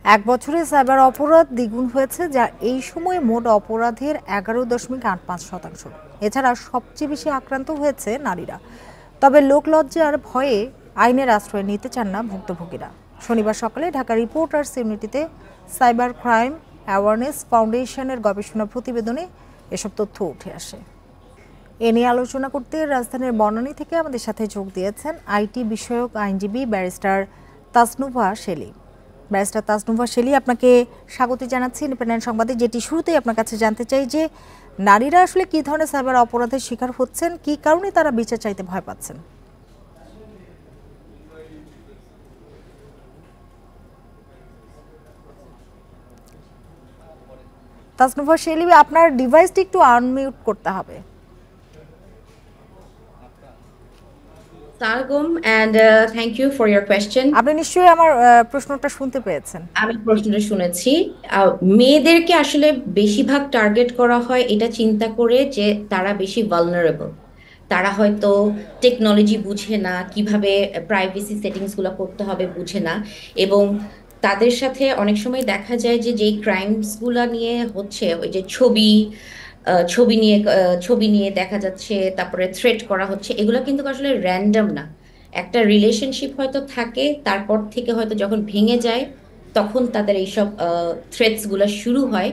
এক বছরে সাইবার অপরাধ দ্বিগুণ হয়েছে, যা এই সময়ে মোট অপরাধের 11.85%। এছাড়া সবচেয়ে বেশি আক্রান্ত হয়েছে নারীরা। তবে লোকলজ্জার ভয়ে আইনের আশ্রয় নিতে চান না ভুক্তভোগীরা। শনিবার সকালে ঢাকা রিপোর্টার্স ইউনিটিতে সাইবার ক্রাইম অ্যাওয়ারনেস ফাউন্ডেশনের গবেষণা প্রতিবেদনে এসব তথ্য উঠে আসে। এ নিয়ে আলোচনা করতে রাজধানীর বনানী থেকে আমাদের সাথে যোগ দিয়েছেন আইটি বিষয়ক আইনজীবী ব্যারিস্টার তাসনুভা শেলী। ব্যারিস্টার তাসনুভা শেলী, আপনাকে স্বাগত জানাচ্ছি ইন্ডিপেন্ডেন্ট সংবাদে। যেটি শুরুতেই আপনার কাছে জানতে চাই যে নারীরা আসলে কী ধরনের সাইবার অপরাধের শিকার হচ্ছেন, কী কারণে তারা বিচার চাইতে ভয় পাচ্ছেন? তাসনুভা শেলী, আপনার ডিভাইসটি একটু আনমিউট করতে হবে। Sargum, and thank you for your question. আপনি নিশ্চয়ই আমার প্রশ্নটা শুনতে পেয়েছেন। আমি প্রশ্নটা শুনেছি। মেয়েদেরকে আসলে বেশিরভাগ টার্গেট করা হয় এটা চিন্তা করে যে তারা বেশি ভালনারেবল। তারা হয়তো টেকনোলজি বুঝে না, কিভাবে প্রাইভেসি সেটিংসগুলো করতে হবে বুঝে না, এবং তাদের সাথে অনেক সময় দেখা যায় যে যেই ক্রাইমসগুলো নিয়ে হচ্ছে, ওই যে ছবি নিয়ে দেখা যাচ্ছে, তারপরে থ্রেট করা হচ্ছে, এগুলো কিন্তু আসলে র্যান্ডম না। একটা রিলেশনশিপ হয়তো থাকে, তারপর থেকে হয়তো যখন ভেঙে যায় তখন তাদের এইসব থ্রেটস গুলা শুরু হয়।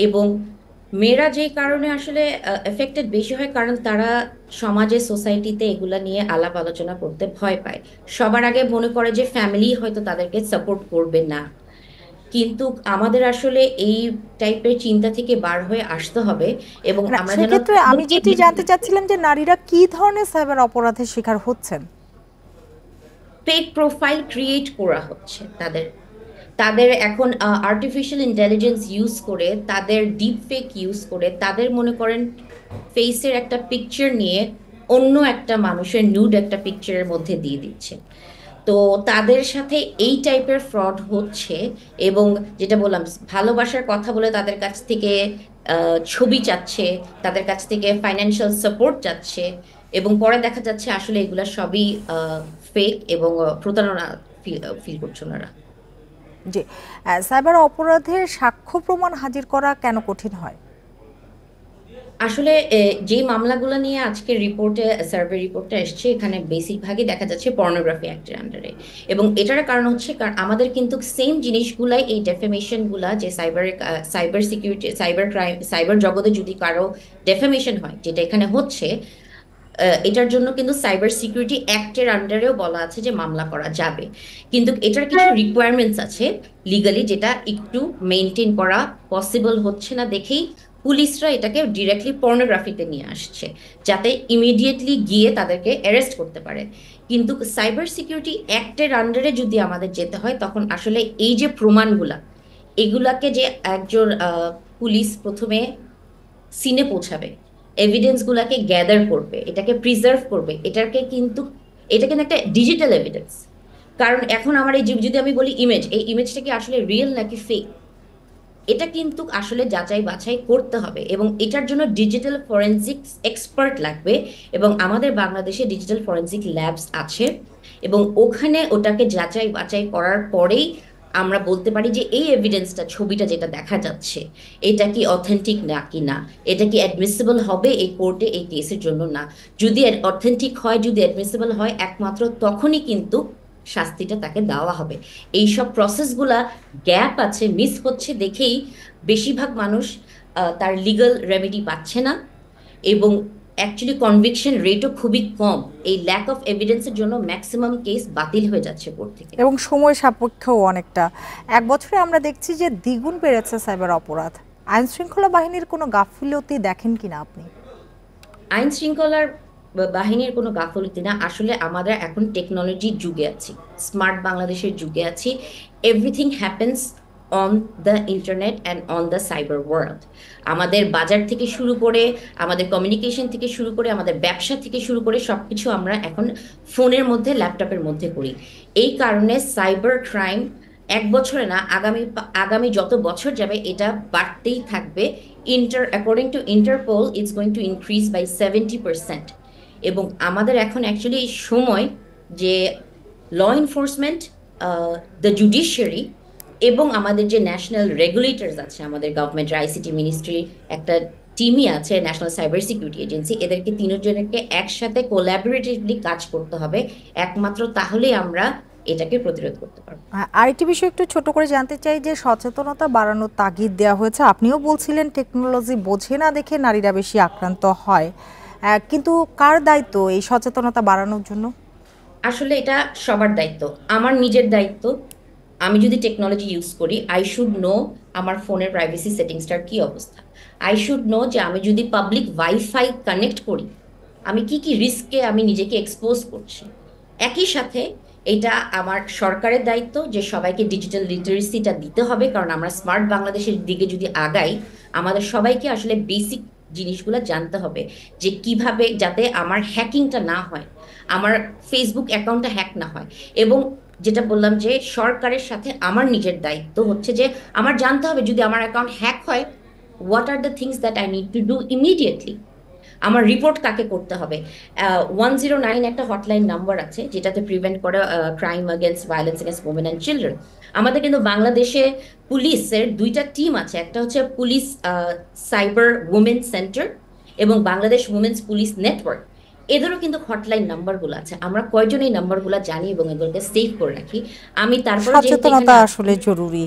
এবং মেয়েরা যে কারণে আসলে এফেক্টেড বেশি হয়, কারণ তারা সমাজে সোসাইটিতে এগুলা নিয়ে আলাপ আলোচনা করতে ভয় পায়। সবার আগে মনে করে যে ফ্যামিলি হয়তো তাদেরকে সাপোর্ট করবে না। কিন্তু আমাদের আসলে এই টাইপের চিন্তা থেকে বার হয়ে আসতে হবে, এবং আমরা যেন সেক্ষেত্রে আমি যেটি জানতে চাচ্ছিলাম যে নারীরা কী ধরনের সাইবার অপরাধের শিকার হচ্ছেন। ফেক প্রোফাইল ক্রিয়েট করা হচ্ছে তাদের। তাদের এখন আর্টিফিশিয়াল ইন্টেলিজেন্স ইউজ করে, তাদের ডিপ ফেক ইউজ করে, তাদের মনে করেন ফেসের একটা পিকচার নিয়ে অন্য একটা মানুষের নিউড একটা পিকচারের মধ্যে দিয়ে দিচ্ছে। তো তাদের সাথে এই টাইপের ফ্রড হচ্ছে। এবং যেটা বললাম, ভালোবাসার কথা বলে তাদের কাছ থেকে ছবি চাচ্ছে, তাদের কাছ থেকে ফাইন্যান্সিয়াল সাপোর্ট চাচ্ছে, এবং পরে দেখা যাচ্ছে আসলে এগুলা সবই ফেক, এবং প্রতারণা ফিল করছে ওনারা। জি, সাইবার অপরাধের সাক্ষ্য প্রমাণ হাজির করা কেন কঠিন হয়? আসলে যে মামলাগুলো নিয়ে আজকে সার্ভে রিপোর্টটা এসছে, এখানে বেশিরভাগই দেখা যাচ্ছে পর্নোগ্রাফি অ্যাক্টের আন্ডারে। এবং এটার কারণ হচ্ছে, কারণ আমাদের কিন্তু সেম জিনিসগুলাই, এই ডেফেমেশন গুলা, যে cyber security, cyber crime, cyber জগতে যদি কারো ডেফেমেশন হয়, যেটা এখানে হচ্ছে, এটার জন্য কিন্তু সাইবার সিকিউরিটি অ্যাক্টের আন্ডারেও বলা আছে যে মামলা করা যাবে। কিন্তু এটার কিছু রিকোয়ারমেন্টস আছে লিগালি, যেটা একটু মেনটেন করা পসিবল হচ্ছে না দেখেই পুলিশরা এটাকে ডিরেক্টলি পর্নোগ্রাফিতে নিয়ে আসছে, যাতে ইমিডিয়েটলি গিয়ে তাদেরকে অ্যারেস্ট করতে পারে। কিন্তু সাইবার সিকিউরিটি অ্যাক্টের আন্ডারে যদি আমাদের যেতে হয়, তখন আসলে এই যে প্রমাণগুলা, এগুলাকে যে একজন পুলিশ প্রথমে সিনে পৌঁছাবে, এভিডেন্স গুলাকে গ্যাদার করবে, এটাকে প্রিজার্ভ করবে, এটা কিন্তু একটা ডিজিটাল এভিডেন্স। কারণ এখন আমার এই যদি আমি বলি ইমেজ, এই ইমেজটা কি আসলে রিয়েল নাকি ফেক, এটা কিন্তু আসলে যাচাই বাছাই করতে হবে, এবং এটার জন্য ডিজিটাল ফরেনজিক এক্সপার্ট লাগবে। এবং আমাদের বাংলাদেশে ডিজিটাল ফরেনজিক ল্যাবস আছে, এবং ওখানে ওটাকে যাচাই বাছাই করার পরেই আমরা বলতে পারি যে এই এভিডেন্সটা, ছবিটা যেটা দেখা যাচ্ছে, এটা কি অথেন্টিক নাকি না, এটা কি অ্যাডমিসিবল হবে এই কোর্টে, এই কেসের জন্য না। যদি অথেন্টিক হয়, যদি অ্যাডমিসিবল হয়, একমাত্র তখনই কিন্তু শাস্তিটা তাকে দেওয়া হবে। এইসব প্রসেসগুলা গ্যাপ আছে, মিস হচ্ছে দেখেই বেশিরভাগ মানুষ তার লিগ্যাল রেমেডি পাচ্ছে না, এবং অ্যাকচুয়ালি কনভিকশন রেটও খুবই কম। এই ল্যাক অফ এভিডেন্সের জন্য ম্যাক্সিমাম কেস বাতিল হয়ে যাচ্ছে কোর্ট থেকে। এবং সময় সাপেক্ষও অনেকটা। এক বছরে আমরা দেখছি যে দ্বিগুণ বেড়েছে সাইবার অপরাধ। আইন শৃঙ্খলা বাহিনীর কোনো গাফিলতি দেখেন কিনা আপনি? আইন শৃঙ্খলার বাহিনীর কোনো গাফলতি না, আসলে আমরা এখন টেকনোলজির যুগে আছি, স্মার্ট বাংলাদেশের যুগে আছি। Everything happens on the internet and on the cyber world. আমাদের বাজার থেকে শুরু করে, আমাদের কমিউনিকেশন থেকে শুরু করে, আমাদের ব্যবসা থেকে শুরু করে সবকিছু আমরা এখন ফোনের মধ্যে, ল্যাপটপের মধ্যে করি। এই কারণে সাইবার ক্রাইম এক বছরে না, আগামী যত বছর যাবে এটা বাড়তেই থাকবে। According to Interpol, it's going to increase by 70%। এবং আমাদের এখন অ্যাকচুয়ালি সময় যে ল এনফোর্সমেন্ট, দ্য জুডিশিয়ারি, এবং আমাদের যে ন্যাশনাল রেগুলেটরস আছে, আমাদের গভর্নমেন্টের আইসিটি মিনিস্ট্রি একটা টিমই আছে, ন্যাশনাল সাইবার সিকিউরিটি এজেন্সি, এদেরকে তিনজনকে একসাথে কোল্যাবোরেটিভলি কাজ করতে হবে। একমাত্র তাহলেই আমরা এটাকে প্রতিরোধ করতে পারবো। আরেকটি বিষয় একটু ছোট করে জানতে চাই যে সচেতনতা বাড়ানোর তাগিদ দেওয়া হয়েছে, আপনিও বলছিলেন টেকনোলজি বোঝে না দেখে নারীরা বেশি আক্রান্ত হয়, কিন্তু কার দায়িত্ব এই সচেতনতা বাড়ানোর জন্য? আসলে এটা সবার দায়িত্ব, আমার নিজের দায়িত্ব। আমি যদি টেকনোলজি ইউজ করি, আই শুড নো আমার ফোনের প্রাইভেসি সেটিংসটার কি অবস্থা। আই শুড নো যে আমি যদি পাবলিক ওয়াইফাই কানেক্ট করি, আমি কি কি রিস্কে আমি নিজেকে এক্সপোজ করছি। একই সাথে এটা আমার সরকারের দায়িত্ব যে সবাইকে ডিজিটাল লিটারেসিটা দিতে হবে, কারণ আমরা স্মার্ট বাংলাদেশের দিকে যদি আগাই, আমাদের সবাইকে আসলে বেসিক জিনিসগুলো জানতে হবে, যে কিভাবে যাতে আমার হ্যাকিংটা না হয়, আমার ফেসবুক অ্যাকাউন্টটা হ্যাক না হয়। এবং যেটা বললাম যে সরকারের সাথে আমার নিজের দায়িত্ব হচ্ছে যে আমার জানতে হবে যদি আমার অ্যাকাউন্ট হ্যাক হয়, what are the things that I need to do immediately. আমার রিপোর্ট কাকে করতে হবে। 109 একটা হটলাইন নাম্বার আছে যেটাতে প্রিভেন্ট করে crime against violence against women and children. আমাদের কিন্তু বাংলাদেশে পুলিশের দুইটা টিম আছে, একটা হচ্ছে পুলিশ সাইবার উমেন সেন্টার এবং বাংলাদেশ উমেন্স পুলিশ নেটওয়ার্ক। এদেরও কিন্তু হটলাইন নাম্বারগুলো আছে। আমরা কয়জন এই নাম্বারগুলো জানি এবং এগুলোকে সেভ করে রাখি। আমি তারপরে যেহেতু এখানে সচেতনতা আসলে জরুরি।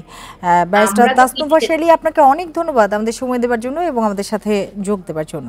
ব্যারিস্টার আমরা তো তাসনুভা শেলী, আপনাকে অনেক ধন্যবাদ আমাদের সময় দেওয়ার জন্য এবং আমাদের সাথে যোগ দেওয়ার জন্য।